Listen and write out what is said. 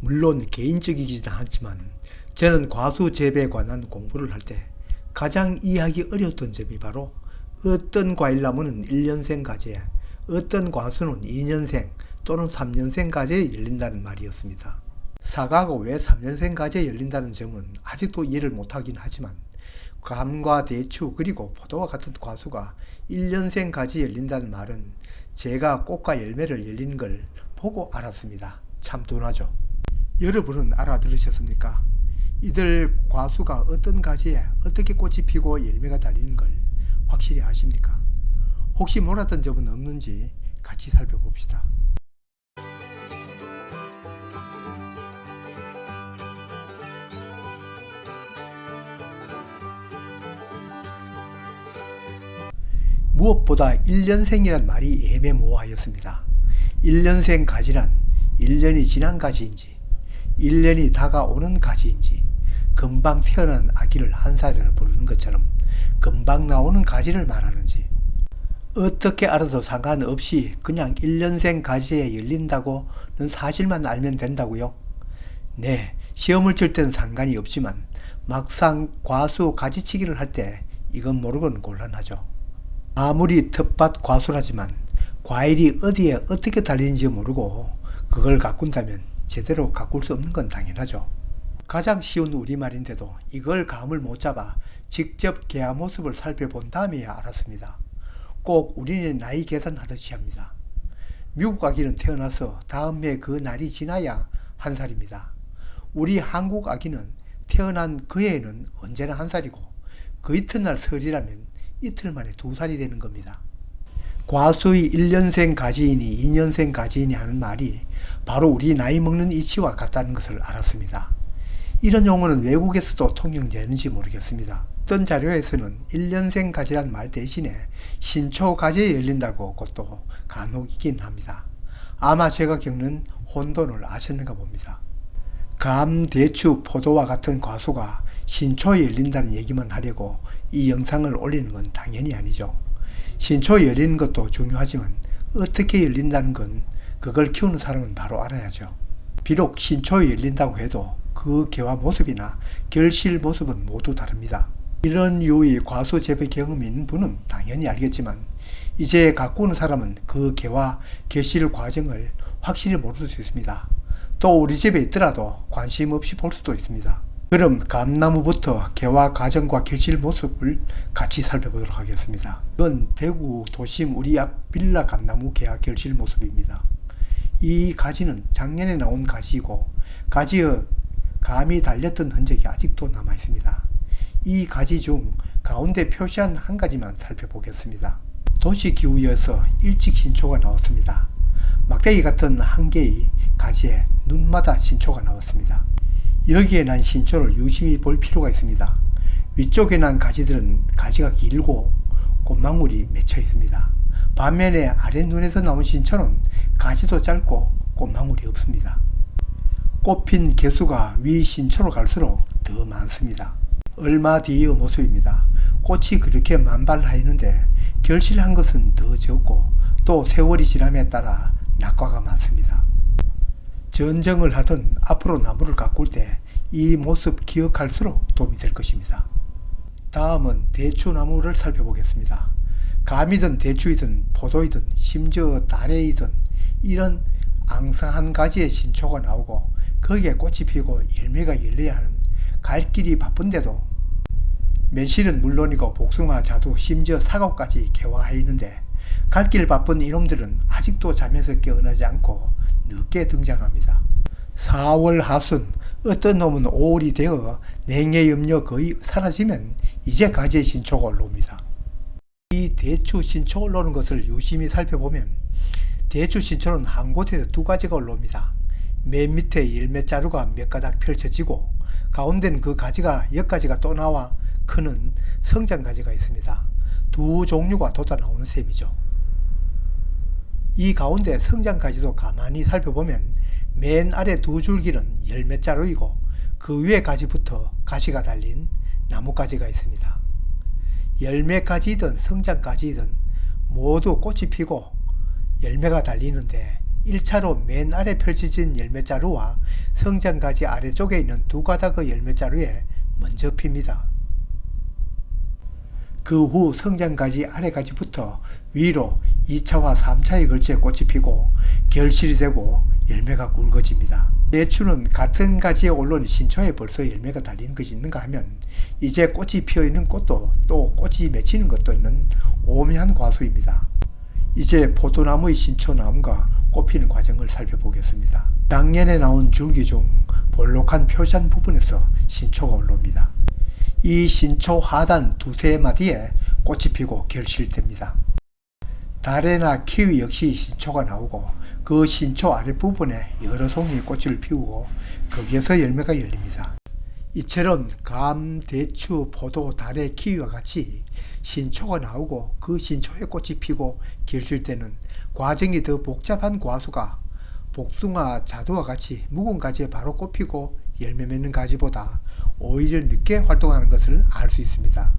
물론 개인적이긴 하지만 저는 과수 재배에 관한 공부를 할 때 가장 이해하기 어려웠던 점이 바로 어떤 과일나무는 1년생 가지에 어떤 과수는 2년생 또는 3년생 가지에 열린다는 말이었습니다. 사과가 왜 3년생 가지에 열린다는 점은 아직도 이해를 못하긴 하지만 감과 대추 그리고 포도와 같은 과수가 1년생 가지에 열린다는 말은 제가 꽃과 열매를 열리는 걸 보고 알았습니다. 참 둔하죠. 여러분은 알아들으셨습니까? 이들 과수가 어떤 가지에 어떻게 꽃이 피고 열매가 달리는 걸 확실히 아십니까? 혹시 몰랐던 점은 없는지 같이 살펴봅시다. 무엇보다 1년생이란 말이 애매모호하였습니다. 1년생 가지란 1년이 지난 가지인지 1년이 다가오는 가지인지 금방 태어난 아기를 한 살이라 부르는 것처럼 금방 나오는 가지를 말하는지 어떻게 알아도 상관없이 그냥 1년생 가지에 열린다고는 사실만 알면 된다고요? 네, 시험을 칠 때는 상관이 없지만 막상 과수 가지치기를 할 때 이건 모르고는 곤란하죠. 아무리 텃밭 과수라지만 과일이 어디에 어떻게 달리는지 모르고 그걸 가꾼다면 제대로 가꿀 수 없는 건 당연하죠. 가장 쉬운 우리말인데도 이걸 감을 못 잡아 직접 개화 모습을 살펴본 다음에야 알았습니다. 꼭 우리는 나이 계산하듯이 합니다. 미국 아기는 태어나서 다음 해 그 날이 지나야 한 살입니다. 우리 한국 아기는 태어난 그 해에는 언제나 한 살이고 그 이튿날 설이라면 이틀 만에 2살이 되는 겁니다. 과수의 1년생 가지이니 2년생 가지이니 하는 말이 바로 우리 나이 먹는 이치와 같다는 것을 알았습니다. 이런 용어는 외국에서도 통용되는지 모르겠습니다. 어떤 자료에서는 1년생 가지란 말 대신에 신초 가지에 열린다고 그것도 간혹 있긴 합니다. 아마 제가 겪는 혼돈을 아셨는가 봅니다. 감, 대추, 포도와 같은 과수가 신초에 열린다는 얘기만 하려고 이 영상을 올리는 건 당연히 아니죠. 신초에 열리는 것도 중요하지만 어떻게 열린다는 건 그걸 키우는 사람은 바로 알아야죠. 비록 신초에 열린다고 해도 그 개화 모습이나 결실 모습은 모두 다릅니다. 이런 유의 과수 재배 경험이 있는 분은 당연히 알겠지만 이제 가꾸는 사람은 그 개화 결실 과정을 확실히 모를 수 있습니다. 또 우리 집에 있더라도 관심 없이 볼 수도 있습니다. 그럼 감나무부터 개화 과정과 결실 모습을 같이 살펴보도록 하겠습니다. 이건 대구 도심 우리 앞 빌라 감나무 개화 결실 모습입니다. 이 가지는 작년에 나온 가지이고 가지에 감이 달렸던 흔적이 아직도 남아 있습니다. 이 가지 중 가운데 표시한 한 가지만 살펴보겠습니다. 도시기후여서 일찍 신초가 나왔습니다. 막대기 같은 한 개의 가지에 눈마다 신초가 나왔습니다. 여기에 난 신초를 유심히 볼 필요가 있습니다. 위쪽에 난 가지들은 가지가 길고 꽃망울이 맺혀 있습니다. 반면에 아랫눈에서 나온 신초는 가지도 짧고 꽃망울이 없습니다. 꽃핀 개수가 위 신초로 갈수록 더 많습니다. 얼마 뒤의 모습입니다. 꽃이 그렇게 만발하였는데 결실한 것은 더 적고 또 세월이 지남에 따라 낙과가 많습니다. 전정을 하든 앞으로 나무를 가꿀 때 이 모습 기억할수록 도움이 될 것입니다. 다음은 대추나무를 살펴보겠습니다. 감이든 대추이든 포도이든 심지어 다래이든 이런 앙상한 가지에 신초가 나오고 거기에 꽃이 피고 열매가 열려야 하는 갈 길이 바쁜데도 매실은 물론이고 복숭아, 자두, 심지어 사과까지 개화해 있는데 갈 길 바쁜 이놈들은 아직도 잠에서 깨어나지 않고 늦게 등장합니다. 4월 하순 어떤 놈은 5월이 되어 냉해 염려 거의 사라지면 이제 가지에 신초가 올라옵니다. 이 대추 신초 올라오는 것을 유심히 살펴보면 대추 신초는 한 곳에서 2가지가 올라옵니다. 맨 밑에 열매자루가 몇 가닥 펼쳐지고 가운데는 그 가지가 엿가지가 또 나와 크는 성장가지가 있습니다. 2 종류가 돋아 나오는 셈이죠. 이 가운데 성장가지도 가만히 살펴보면 맨 아래 2 줄기는 열매자루이고 그 위에 가지부터 가시가 달린 나뭇가지가 있습니다. 열매가지이든 성장가지이든 모두 꽃이 피고 열매가 달리는데 1차로 맨 아래 펼쳐진 열매자루와 성장가지 아래쪽에 있는 두 가닥의 열매자루에 먼저 핍니다. 그 후 성장가지 아래가지부터 위로 2차와 3차에 걸쳐 꽃이 피고 결실이 되고 열매가 굵어집니다. 대추는 같은 가지에 올라온 신초에 벌써 열매가 달리는 것이 있는가 하면 이제 꽃이 피어있는 꽃도 또 꽃이 맺히는 것도 있는 오묘한 과수입니다. 이제 포도나무의 신초나무가 꽃피는 과정을 살펴보겠습니다. 작년에 나온 줄기 중 볼록한 표시한 부분에서 신초가 올라옵니다. 이 신초 하단 두세 마디에 꽃이 피고 결실됩니다. 다래나 키위 역시 신초가 나오고 그 신초 아랫부분에 여러 송이의 꽃을 피우고 거기에서 열매가 열립니다. 이처럼 감, 대추, 포도, 다래, 키위와 같이 신초가 나오고 그 신초에 꽃이 피고 결실되는 과정이 더 복잡한 과수가 복숭아, 자두와 같이 묵은 가지에 바로 꽃 피고 열매 맺는 가지보다 오히려 늦게 활동하는 것을 알 수 있습니다.